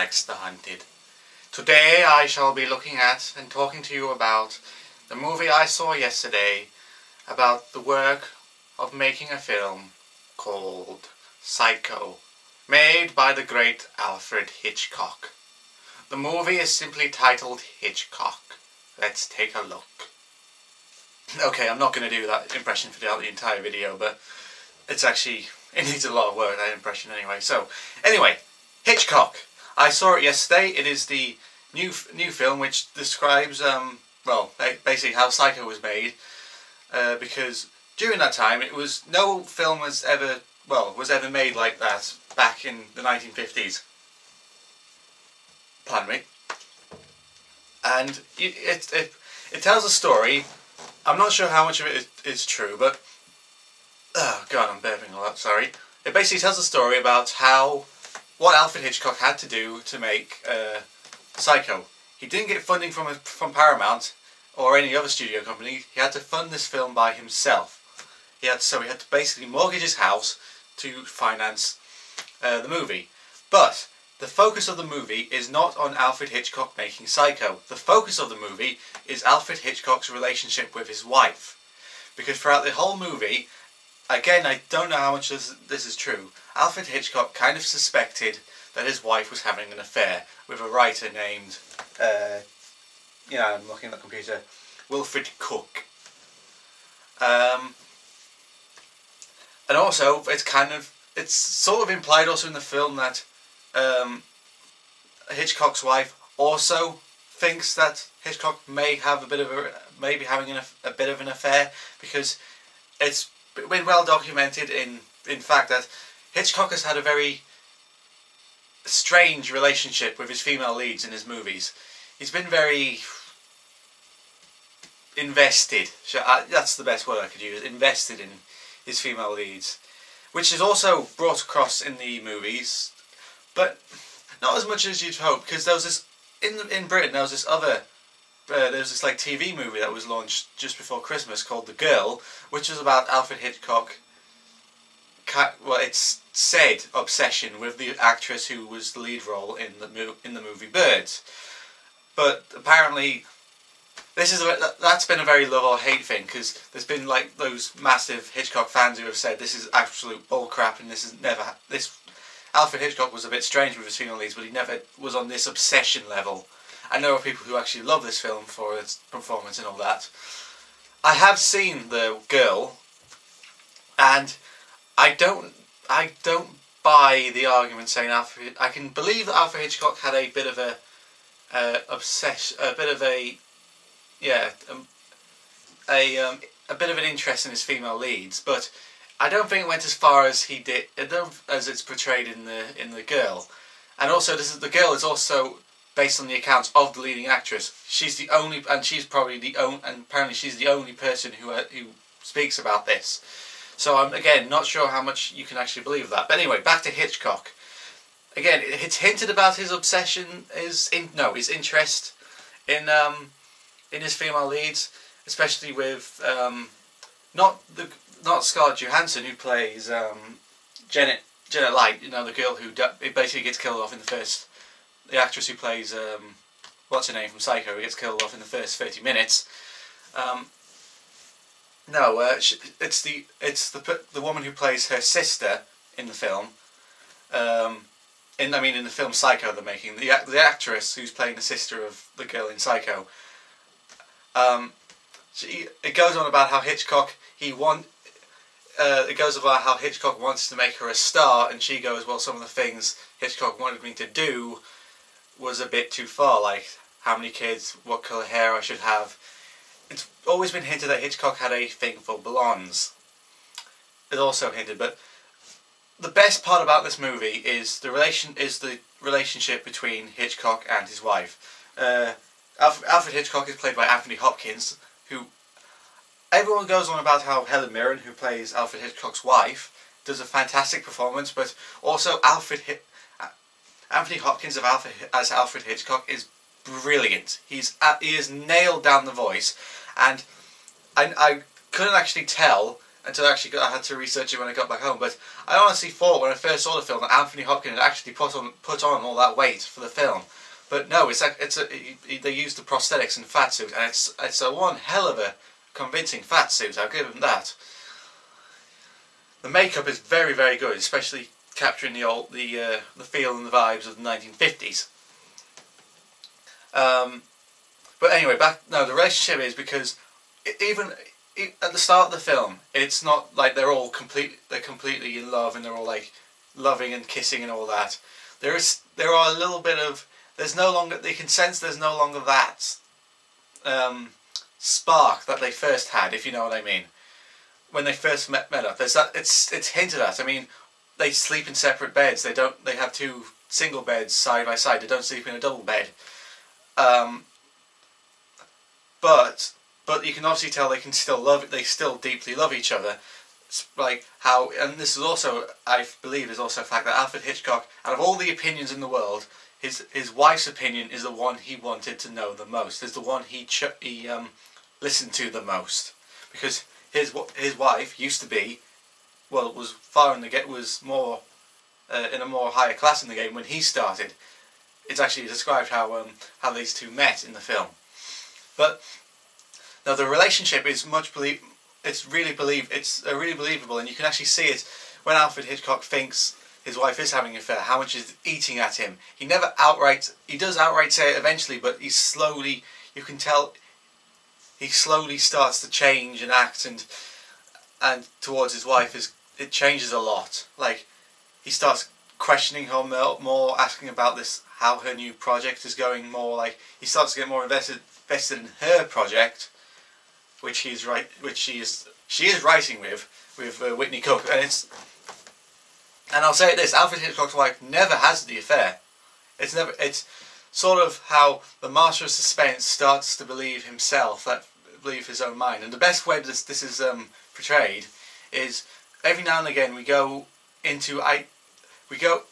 Alex the Hunted. Today I shall be looking at and talking to you about the movie I saw yesterday about the work of making a film called Psycho, made by the great Alfred Hitchcock. The movie is simply titled Hitchcock. Let's take a look. Okay, I'm not going to do that impression for the entire video, but it needs a lot of work, that impression anyway. So, anyway, Hitchcock. I saw it yesterday. It is the new film which describes, basically how Psycho was made. Because during that time, no film was ever made like that back in the 1950s. Pardon me. And it tells a story. I'm not sure how much of it is true, but oh god, I'm burping a lot. Sorry. It basically tells a story about what Alfred Hitchcock had to do to make Psycho. He didn't get funding from Paramount or any other studio company. He had to fund this film by himself. He had to basically mortgage his house to finance the movie. But the focus of the movie is not on Alfred Hitchcock making Psycho. The focus of the movie is Alfred Hitchcock's relationship with his wife. Because throughout the whole movie, again, I don't know how much this is true, Alfred Hitchcock kind of suspected that his wife was having an affair with a writer named, I'm looking at the computer, Wilfred Cook. And also, it's sort of implied also in the film that Hitchcock's wife also thinks that Hitchcock may have be having a bit of an affair, because it's been well documented in fact that Hitchcock has had a very strange relationship with his female leads in his movies. He's been very invested, that's the best word I could use, invested in his female leads, which is also brought across in the movies, but not as much as you'd hope, because there was this in Britain there was this like TV movie that was launched just before Christmas called The Girl, which was about Alfred Hitchcock. It's said obsession with the actress who was the lead role in the movie Birds, but apparently that's been a very love or hate thing, because there's been like those massive Hitchcock fans who have said this is absolute bullcrap and Alfred Hitchcock was a bit strange with his female leads, but he never was on this obsession level. I know of people who actually love this film for its performance and all that. I have seen The Girl, and I don't buy the argument saying I can believe that Alfred Hitchcock had a bit of a bit of an interest in his female leads, but I don't think it went as far as he did, as it's portrayed in the Girl. And also, The Girl is also based on the accounts of the leading actress. She's the only, and she's probably the only, and apparently she's the only person who speaks about this. So I'm again not sure how much you can actually believe that. But anyway, back to Hitchcock. Again, it's hinted about his obsession, his interest in his female leads, especially with not Scarlett Johansson, who plays Janet Leigh, the girl who basically gets killed off in the actress who plays what's her name from Psycho, who gets killed off in the first 30 minutes. It's the woman who plays her sister in the film. In the film Psycho they're making, the actress who's playing the sister of the girl in Psycho. It goes on about how Hitchcock wants to make her a star, and she goes, well, some of the things Hitchcock wanted me to do was a bit too far, like how many kids, what colour hair I should have. It's always been hinted that Hitchcock had a thing for blondes. It's also hinted, but the best part about this movie is the relationship between Hitchcock and his wife. Alfred Hitchcock is played by Anthony Hopkins, who everyone goes on about how Helen Mirren, who plays Alfred Hitchcock's wife, does a fantastic performance, but also Anthony Hopkins as Alfred Hitchcock is brilliant. He has nailed down the voice, and I couldn't actually tell until I had to research it when I got back home. But I honestly thought when I first saw the film that Anthony Hopkins had actually put on all that weight for the film. But no, they used the prosthetics and fat suit, and it's a one hell of a convincing fat suit. I'll give him that. The makeup is very, very good, especially capturing the feel and the vibes of the 1950s. But anyway, the relationship is because even at the start of the film, it's not like they're completely in love and they're all like loving and kissing and all that. There are a little bit of, they can sense there's no longer that spark that they first had, if you know what I mean. When they first met up, there's that, it's hinted at. I mean, they sleep in separate beds. They have two single beds side by side. They don't sleep in a double bed. But you can obviously tell they still deeply love each other. It's like how, and this is also, I believe, is also a fact that Alfred Hitchcock, out of all the opinions in the world, his wife's opinion is the one he wanted to know the most. Is the one he listened to the most, because his wife used to be, well, was more in a more higher class in the game when he started. It's actually described how these two met in the film. But now the relationship is it's really believable, and you can actually see it when Alfred Hitchcock thinks his wife is having an affair, how much is eating at him. He does outright say it eventually, but you can tell he slowly starts to change and act and towards his wife it changes a lot. Like, he starts questioning her more, asking about how her new project is going more. Like, he starts to get more invested in her project, which she is writing with Whitney Cook, and I'll say this: Alfred Hitchcock's wife never has the affair. It's sort of how the master of suspense starts to believe himself, believe his own mind, and the best way this is portrayed is every now and again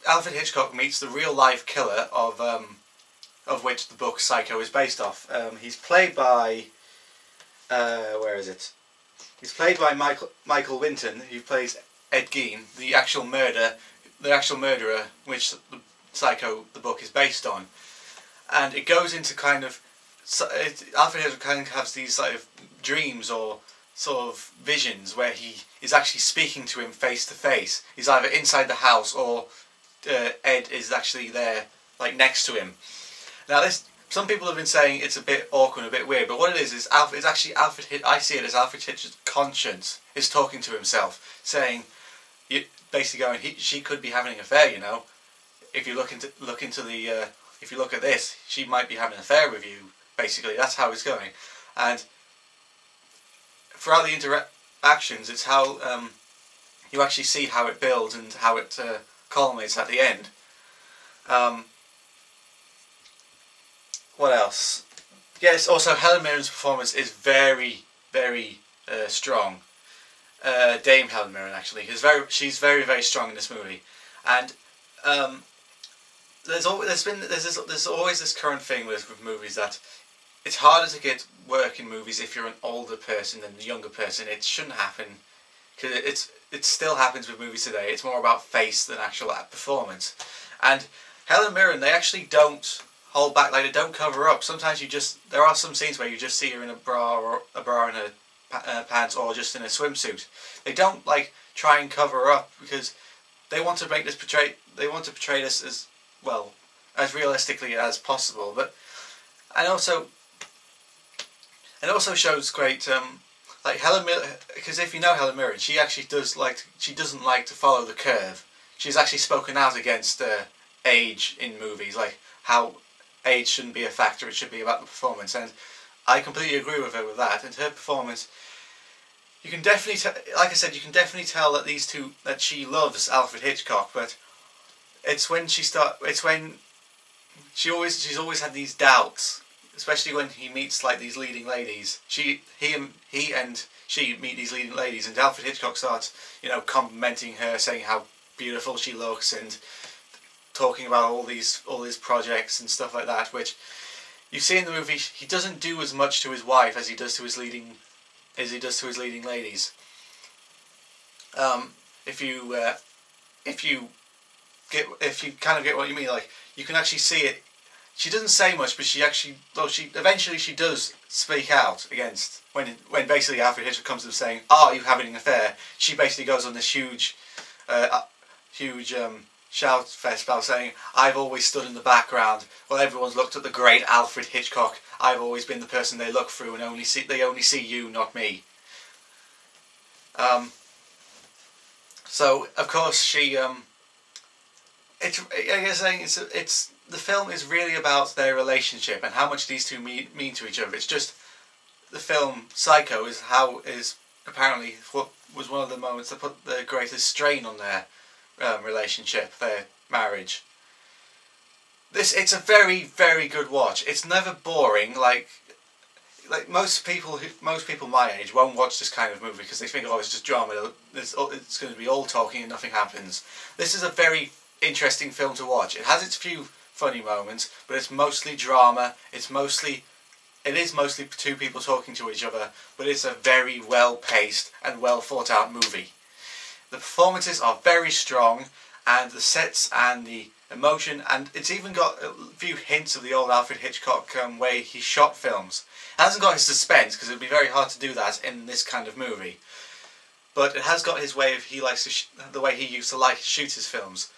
Alfred Hitchcock meets the real life killer of which the book Psycho is based off. He's played by He's played by Michael Winton, who plays Ed Gein, the actual murderer, which the book is based on, and it goes into kind of Alfred Hitchcock kind of has these sort of dreams or sort of visions where he is actually speaking to him face to face. He's either inside the house or Ed is actually there, like next to him. Now, some people have been saying it's a bit awkward, a bit weird, but what it is it's actually Alfred. I see it as Alfred Hitchcock's conscience is talking to himself, saying, basically going, she could be having an affair, you know. If you look at this, she might be having an affair with you. Basically, that's how it's going, and throughout the interactions, it's how you actually see how it builds and how it culminates at the end. What else? Yes, also Helen Mirren's performance is very, very strong. Dame Helen Mirren, actually, she's very, very strong in this movie, and there's always this current thing with movies that it's harder to get work in movies if you're an older person than a younger person. It shouldn't happen, because it still happens with movies today. It's more about face than actual performance. And Helen Mirren, they actually don't hold back, like they don't cover up. Sometimes there are some scenes where you just see her in a bra and her pants, or just in a swimsuit. They don't like try and cover up because they want to portray this as well as realistically as possible. But it also shows great like Helen Mirren, because if you know Helen Mirren, she actually doesn't like to follow the curve. She's actually spoken out against age in movies, like how age shouldn't be a factor, it should be about the performance, and I completely agree with her with that. And her performance, you can definitely like I said, you can definitely tell that she loves Alfred Hitchcock, but she's always had these doubts, especially when he meets like these leading ladies. He and she meet these leading ladies, and Alfred Hitchcock starts, complimenting her, saying how beautiful she looks, and talking about all these projects and stuff like that, which you see in the movie. He doesn't do as much to his wife as he does to his leading ladies. If you kind of get what you mean, like you can actually see it. She doesn't say much, but she actually, well, she eventually she does speak out against when basically Alfred Hitchcock comes to them saying, "Are you having an affair?" She basically goes on this huge shout fest about saying, "I've always stood in the background while everyone's looked at the great Alfred Hitchcock. I've always been the person they look through and they only see you, not me." So of course she it's the film is really about their relationship and how much these two mean to each other. It's just the film Psycho is apparently what was one of the moments that put the greatest strain on their relationship, their marriage. It's a very, very good watch. It's never boring. Like most people my age won't watch this kind of movie because they think, oh, it's just drama. It's going to be all talking and nothing happens. This is a very interesting film to watch. It has its few funny moments, but it's mostly drama. It is mostly two people talking to each other, but it's a very well paced and well thought out movie. The performances are very strong, and the sets and the emotion, and it's even got a few hints of the old Alfred Hitchcock way he shot films. It hasn't got his suspense because it would be very hard to do that in this kind of movie, but it has got his way of the way he used to shoot his films.